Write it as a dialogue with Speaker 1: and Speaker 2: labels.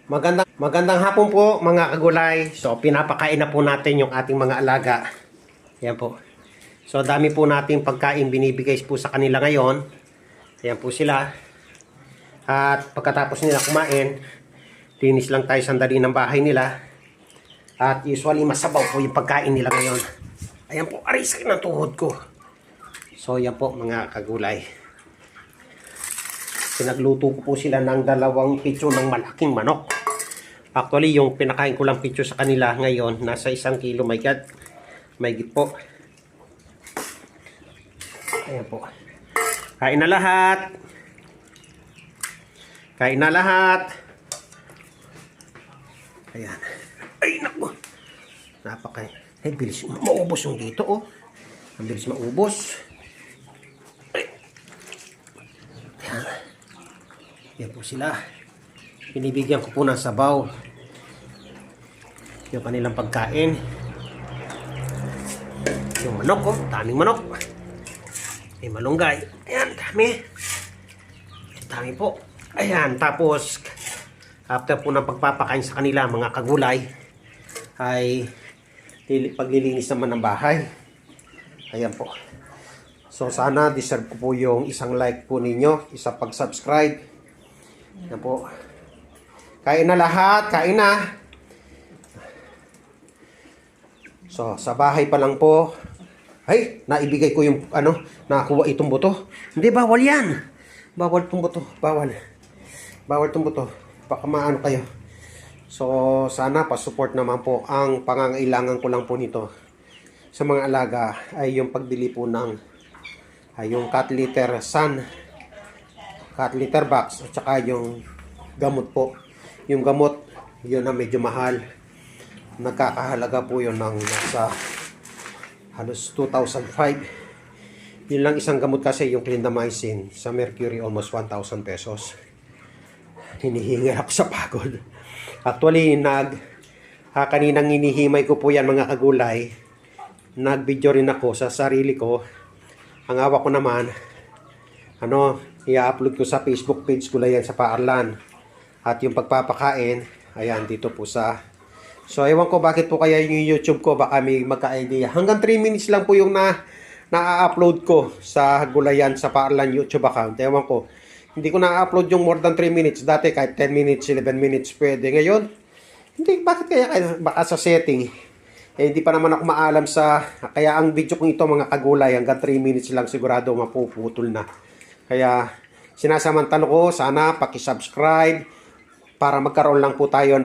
Speaker 1: Magandang hapon po mga kagulay. So pinapakain na po natin yung ating mga alaga. Ayan po. So dami po nating pagkain binibigay po sa kanila ngayon. Ayan po sila. At pagkatapos nila kumain, linis lang tayo sandali ng bahay nila. At usually masabaw po yung pagkain nila ngayon. Ayan po, aray sakit ng tuhod ko. So yan po mga kagulay. Pinagluto ko po sila ng 2 pitso ng malaking manok. Actually, yung pinakain ko lang pitso sa kanila ngayon, nasa 1 kilo, my God. May git po. Ayan po. Kain na lahat. Kain na lahat. Ayan. Ay, naku. Napakay. Ay, bilis. Maubos yung dito, oh. Ang bilis maubos. Ay. Ayan. Ayan po sila. Binibigyan ko po ng sabaw yung kanilang pagkain. Yung manok, oh. Daming manok. May malunggay. Ayan, dami. Dami po. Ayan, tapos after po ng pagpapakain sa kanila, mga kagulay, ay paglilinis naman ng bahay. Ayan po. So sana deserve ko po yung isang like po ninyo, isang pag-subscribe. Ayan po. Kain na lahat, kain na. So sa bahay pa lang po, ay, naibigay ko yung nakakuha itong buto. Hindi, bawal yan. Bawal itong buto, bawal. Bawal itong buto. Baka maano kayo. So sana pa-support naman po. Ang pangangailangan ko lang po nito sa mga alaga ay yung pagbili po ng yung cat litter sun, cat litter box, at saka yung gamot po. Yung gamot, yun na medyo mahal. Nagkakahalaga po yun ng nasa halos 2,005. Yun lang isang gamot kasi, yung clindamycin sa Mercury, almost 1,000 pesos. Hinihingal ako sa pagod. Actually, kaninang hinihimay ko po yan mga kagulay. Nag-video rin ako sa sarili ko. Ang hawak ko naman, i-upload ko sa Facebook page ko lang yan sa Paarlan. At yung pagpapakain, ayan, dito po sa... So, ewan ko bakit po kaya yung YouTube ko, baka may magka-idea. Hanggang 3 minutes lang po yung na-upload ko sa Gulayan sa Paarlan YouTube account. Ewan ko. Hindi ko na-upload yung more than 3 minutes. Dati kahit 10 minutes, 11 minutes pwede. Ngayon, hindi, bakit kaya baka sa setting? Eh, hindi pa naman ako maalam sa... Kaya ang video kong ito mga kagulay, hanggang 3 minutes lang sigurado mapuputol na. Kaya sinasamantalo ko, sana paki-subscribe para magkaroon lang po tayo